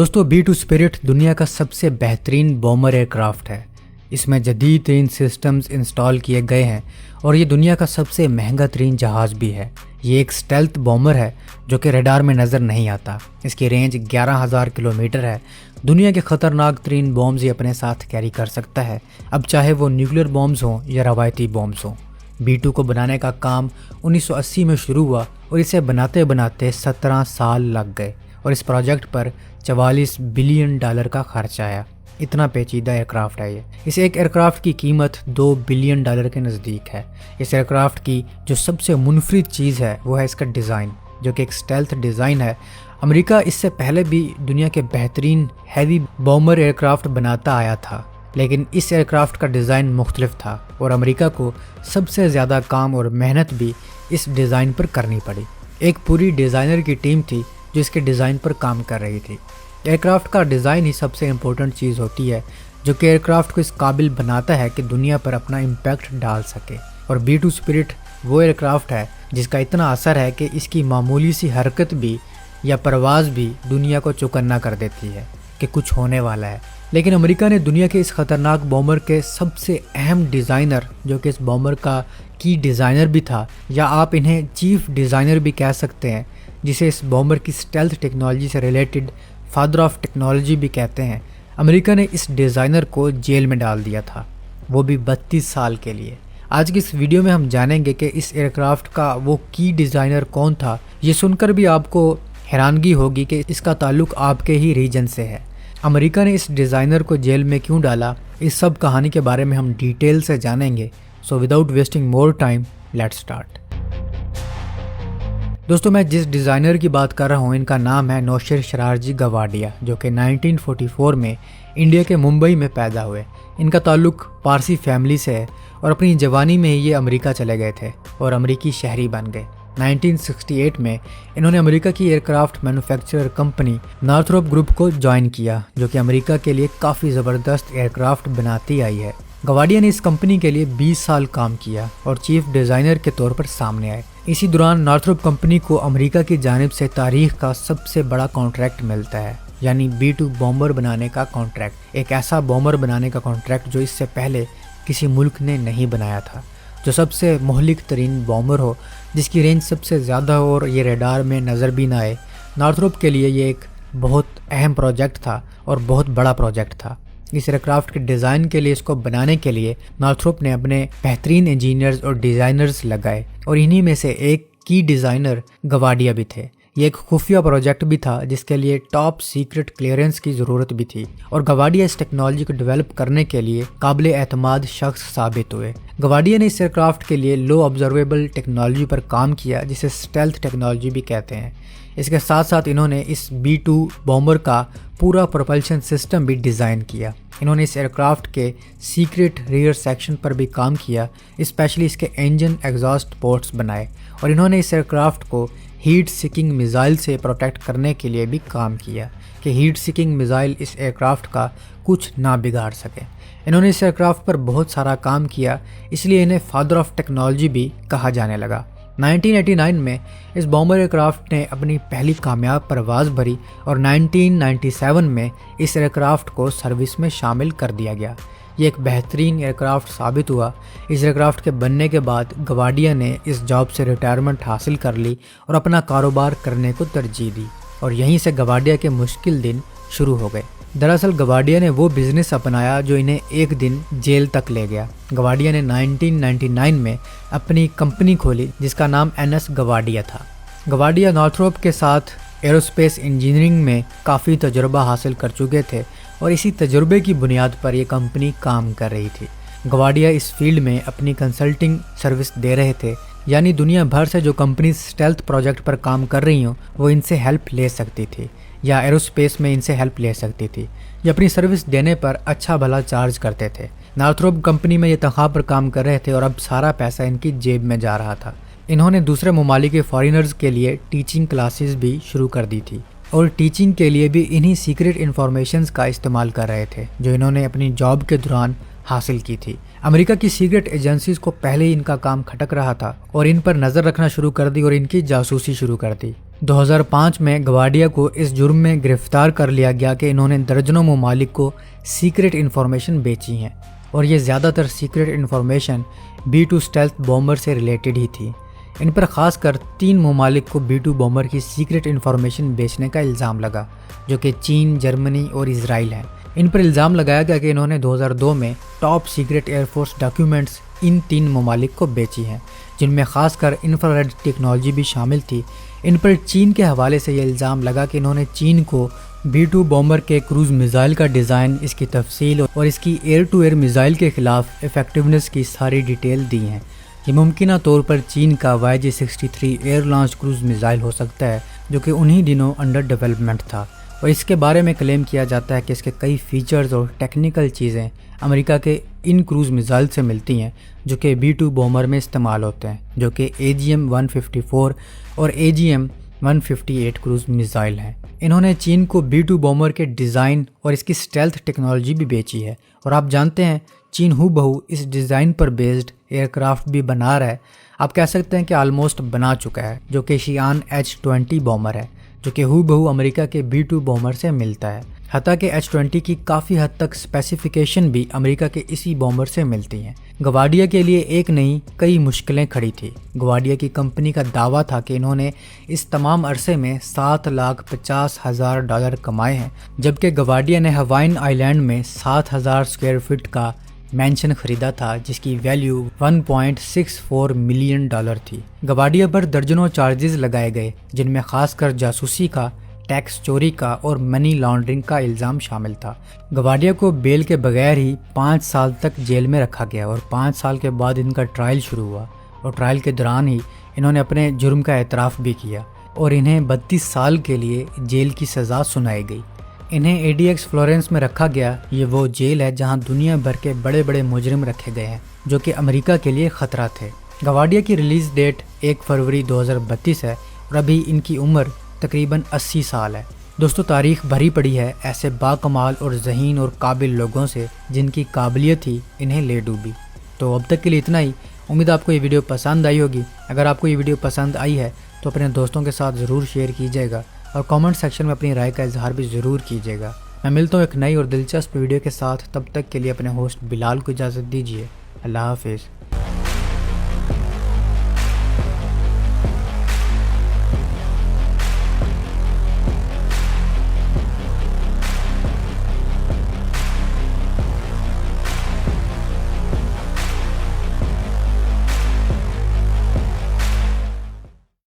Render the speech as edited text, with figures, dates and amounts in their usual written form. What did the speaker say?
दोस्तों B2 spirit दुनिया का सबसे बेहतरीन बॉमर एयरक्राफ्ट है। इसमें जदीद तरीन सिस्टम्स इंस्टॉल किए गए हैं और ये दुनिया का सबसे महंगा तरीन जहाज़ भी है। ये एक स्टेल्थ बॉमर है जो कि रडार में नज़र नहीं आता। इसकी रेंज 11,000 किलोमीटर है। दुनिया के ख़तरनाक तरीन बॉम्ब्स ये अपने साथ कैरी कर सकता है, अब चाहे वो न्यूक्लियर बॉम्ब्स हों या रवायती बॉम्ब्स हों। B2 को बनाने का काम 1980 में शुरू हुआ और इसे बनाते बनाते 17 साल लग गए और इस प्रोजेक्ट पर $44 बिलियन का खर्च आया। इतना पेचीदा एयरक्राफ्ट है ये। इस एक एयरक्राफ्ट की कीमत $2 बिलियन के नज़दीक है। इस एयरक्राफ्ट की जो सबसे मुनफरिद चीज़ है वो है इसका डिज़ाइन, जो कि एक स्टेल्थ डिज़ाइन है। अमेरिका इससे पहले भी दुनिया के बेहतरीन हैवी बॉमर एयरक्राफ्ट बनाता आया था, लेकिन इस एयरक्राफ्ट का डिज़ाइन मुख्तलिफ था और अमेरिका को सबसे ज़्यादा काम और मेहनत भी इस डिज़ाइन पर करनी पड़ी। एक पूरी डिज़ाइनर की टीम थी जो इसके डिज़ाइन पर काम कर रही थी। एयरक्राफ्ट का डिज़ाइन ही सबसे इम्पोर्टेंट चीज़ होती है जो कि एयरक्राफ्ट को इस काबिल बनाता है कि दुनिया पर अपना इम्पैक्ट डाल सके। और B2 स्पिरिट वो एयरक्राफ्ट है जिसका इतना असर है कि इसकी मामूली सी हरकत भी या परवाज़ भी दुनिया को चौकन्ना कर देती है कि कुछ होने वाला है। लेकिन अमेरिका ने दुनिया के इस ख़तरनाक बॉमर के सबसे अहम डिज़ाइनर, जो कि इस बॉमर का की डिज़ाइनर भी था, या आप इन्हें चीफ डिज़ाइनर भी कह सकते हैं, जिसे इस बॉमर की स्टेल्थ टेक्नोलॉजी से रिलेटेड फादर ऑफ टेक्नोलॉजी भी कहते हैं, अमेरिका ने इस डिज़ाइनर को जेल में डाल दिया था, वो भी 32 साल के लिए। आज की इस वीडियो में हम जानेंगे कि इस एयरक्राफ्ट का वो की डिज़ाइनर कौन था। ये सुनकर भी आपको हैरानगी होगी कि इसका ताल्लुक़ आपके ही रीजन से है। अमेरिका ने इस डिज़ाइनर को जेल में क्यों डाला, इस सब कहानी के बारे में हम डिटेल से जानेंगे। So without wasting more time, let's start. दोस्तों, मैं जिस डिज़ाइनर की बात कर रहा हूँ इनका नाम है नौशेर शरारजी गवाडिया, जो कि 1944 में इंडिया के मुंबई में पैदा हुए। इनका ताल्लुक़ पारसी फैमिली से है और अपनी जवानी में ही ये अमेरिका चले गए थे और अमेरिकी शहरी बन गए। 1968 में इन्होंने अमेरिका की aircraft manufacturer company Northrop group को ज्वाइन किया, जो कि अमेरिका के लिए काफ़ी ज़बरदस्त एयरक्राफ्ट बनाती आई है। गवाडिया ने इस कंपनी के लिए 20 साल काम किया और चीफ डिज़ाइनर के तौर पर सामने आए। इसी दौरान नॉर्थरोप कंपनी को अमेरिका की जानिब से तारीख का सबसे बड़ा कॉन्ट्रैक्ट मिलता है, यानी B2 बॉम्बर बनाने का कॉन्ट्रैक्ट। एक ऐसा बॉम्बर बनाने का कॉन्ट्रैक्ट जो इससे पहले किसी मुल्क ने नहीं बनाया था, जो सबसे मोहलिक तरीन बॉम्बर हो, जिसकी रेंज सबसे ज़्यादा हो और ये रडार में नज़र भी ना आए। नॉर्थरोप के लिए ये एक बहुत अहम प्रोजेक्ट था और बहुत बड़ा प्रोजेक्ट था। इस एयरक्राफ्ट के डिज़ाइन के लिए, इसको बनाने के लिए नॉर्थरोप ने अपने बेहतरीन इंजीनियर्स और डिज़ाइनर्स लगाए और इन्हीं में से एक की डिज़ाइनर गवाडिया भी थे। ये एक खुफिया प्रोजेक्ट भी था जिसके लिए टॉप सीक्रेट क्लियरेंस की ज़रूरत भी थी और गवाडिया इस टेक्नोलॉजी को डेवलप करने के लिए काबिल एतमाद शख्स साबित हुए। गवाडिया ने इस एयरक्राफ्ट के लिए लो ऑब्जर्वेबल टेक्नोलॉजी पर काम किया, जिसे स्टेल्थ टेक्नोलॉजी भी कहते हैं। इसके साथ साथ इन्होंने इस B2 बॉम्बर का पूरा प्रोपल्शन सिस्टम भी डिज़ाइन किया। इन्होंने इस एयरक्राफ्ट के सीक्रेट रियर सेक्शन पर भी काम किया, स्पेशली इसके इंजन एग्जॉस्ट पोर्ट्स बनाए और इन्होंने इस एयरक्राफ्ट को हीट सीकिंग मिसाइल से प्रोटेक्ट करने के लिए भी काम किया कि हीट सीकिंग मिसाइल इस एयरक्राफ्ट का कुछ ना बिगाड़ सके। इन्होंने इस एयरक्राफ्ट पर बहुत सारा काम किया, इसलिए इन्हें फादर ऑफ टेक्नोलॉजी भी कहा जाने लगा। 1989 में इस बॉम्बर एयरक्राफ्ट ने अपनी पहली कामयाब परवाज़ भरी और 1997 में इस एयरक्राफ्ट को सर्विस में शामिल कर दिया गया। ये एक बेहतरीन एयरक्राफ्ट साबित हुआ। इस एयरक्राफ्ट के बनने के बाद गवाडिया ने इस जॉब से रिटायरमेंट हासिल कर ली और अपना कारोबार करने को तरजीह दी और यहीं से गवाडिया के मुश्किल दिन शुरू हो गए। दरअसल गवाडिया ने वो बिज़नेस अपनाया जो इन्हें एक दिन जेल तक ले गया। गवाडिया ने 1999 में अपनी कंपनी खोली जिसका नाम NS गवाडिया था। गवाडिया नॉर्थरोप के साथ एरोस्पेस इंजीनियरिंग में काफ़ी तजुर्बा हासिल कर चुके थे और इसी तजुर्बे की बुनियाद पर यह कंपनी काम कर रही थी। गवाडिया इस फील्ड में अपनी कंसल्टिंग सर्विस दे रहे थे, यानी दुनिया भर से जो कंपनी स्टेल्थ प्रोजेक्ट पर काम कर रही हों वो इनसे हेल्प ले सकती थी या एरोस्पेस में इनसे हेल्प ले सकती थी। ये अपनी सर्विस देने पर अच्छा भला चार्ज करते थे। नॉर्थरोप कंपनी में ये तनख्वाह पर काम कर रहे थे और अब सारा पैसा इनकी जेब में जा रहा था। इन्होंने दूसरे ममालिक के फॉरेनर्स के लिए टीचिंग क्लासेस भी शुरू कर दी थी और टीचिंग के लिए भी इन्हीं सीक्रेट इन्फॉर्मेशंस का इस्तेमाल कर रहे थे जो इन्होंने अपनी जॉब के दौरान हासिल की थी। अमेरिका की सीक्रेट एजेंसीज को पहले ही इनका काम खटक रहा था और इन पर नज़र रखना शुरू कर दी और इनकी जासूसी शुरू कर दी। 2005 میں گواڈیا کو اس جرم میں گرفتار کر لیا گیا کہ انہوں نے درجنوں ممالک کو سیکرٹ انفارمیشن بیچی ہیں، اور یہ زیادہ تر secret information B-2 stealth bomber سے ریلیٹڈ ہی تھی۔ ان پر خاص کر 3 ممالک کو B-2 بومبر کی سیکرٹ انفارمیشن بیچنے کا الزام لگا، جو کہ چین، جرمنی اور اسرائیل ہیں۔ ان پر الزام لگایا گیا کہ انہوں نے 2002 میں top secret air force documents ان 3 ممالک کو بیچی ہیں، جن میں خاص کر انفراریڈ ٹیکنالوجی بھی شامل تھی۔ ان پر چین کے حوالے سے یہ الزام لگا کہ انہوں نے چین کو B-2 بومبر کے کروز میزائل کا ڈیزائن، اس کی تفصیل اور اس کی ایئر ٹو ایئر میزائل کے خلاف ایفیکٹونیس کی ساری ڈیٹیل دی ہیں۔ یہ ممکنہ طور پر چین کا YG-63 air launch cruise missile ہو سکتا ہے، جو کہ انہی دنوں انڈر ڈیولپمنٹ تھا، اور اس کے بارے میں کلیم کیا جاتا ہے کہ اس کے کئی فیچرز اور ٹیکنیکل چیزیں امریکہ کے ان کروز میزائل سے ملتی ہیں جو کہ B-2 بومبر میں استعمال ہوتے ہیں، جو کہ AGM-154 اور AGM-158 کروز میزائل ہیں۔ انہوں نے چین کو B-2 بومبر کے ڈیزائن اور اس کی اسٹیلتھ ٹیکنالوجی بھی بیچی ہے، اور آپ جانتے ہیں چین ہو بہو اس ڈیزائن پر بیسڈ ایئر کرافٹ بھی بنا رہا ہے۔ آپ کہہ سکتے ہیں کہ آلموسٹ بنا چکا ہے، جو کہ شیان H-20 بومبر ہے، جو کہ ہو بہو امریکہ کے B-2 بومبر سے ملتا ہے۔ حتیٰ کہ H-20 کی کافی حد تک اسپیسیفیکیشن بھی امریکہ کے اسی بومبر سے ملتی ہیں۔ گواڈیا کے لیے ایک نہیں کئی مشکلیں کھڑی تھی۔ گواڈیا کی کمپنی کا دعویٰ تھا کہ انہوں نے اس تمام عرصے میں $7,50,000 کمائے ہیں، جبکہ گواڈیا نے ہوائن آئی لینڈ میں 7,000 اسکوائر فٹ کا مینشن خریدا تھا، جس کی ویلیو $1.64 ملین تھی۔ گواڈیا پر درجنوں چارجز لگائے گئے، جن میں خاص کر جاسوسی کا، ٹیکس چوری کا اور منی لانڈرنگ کا الزام شامل تھا۔ گواڈیا کو بیل کے بغیر ہی 5 سال تک جیل میں رکھا گیا، اور 5 سال کے بعد ان کا ٹرائل شروع ہوا، اور ٹرائل کے دوران ہی انہوں نے اپنے جرم کا اعتراف بھی کیا، اور انہیں 32 سال کے لیے جیل کی سزا سنائی گئی۔ انہیں ADX فلورنس میں رکھا گیا۔ یہ وہ جیل ہے جہاں دنیا بھر کے بڑے بڑے مجرم رکھے گئے ہیں، جو کہ امریکہ کے لیے خطرہ تھے۔ گواڈیا کی ریلیز ڈیٹ 1 فروری 2032 ہے، اور ابھی ان کی عمر تقریباً 80 سال ہے۔ دوستو، تاریخ بھری پڑی ہے ایسے باکمال اور ذہین اور قابل لوگوں سے جن کی قابلیت ہی انہیں لے ڈوبی۔ تو اب تک کے لیے اتنا ہی۔ امید آپ کو یہ ویڈیو پسند آئی ہوگی۔ اگر آپ کو یہ ویڈیو پسند آئی ہے تو اپنے دوستوں کے ساتھ ضرور شیئر کیجیے گا، اور کامنٹ سیکشن میں اپنی رائے کا اظہار بھی ضرور کیجیے گا۔ میں ملتا ہوں ایک نئی اور دلچسپ ویڈیو کے ساتھ، تب تک کے لیے اپنے ہوسٹ بلال کو اجازت دیجیے۔ اللہ حافظ۔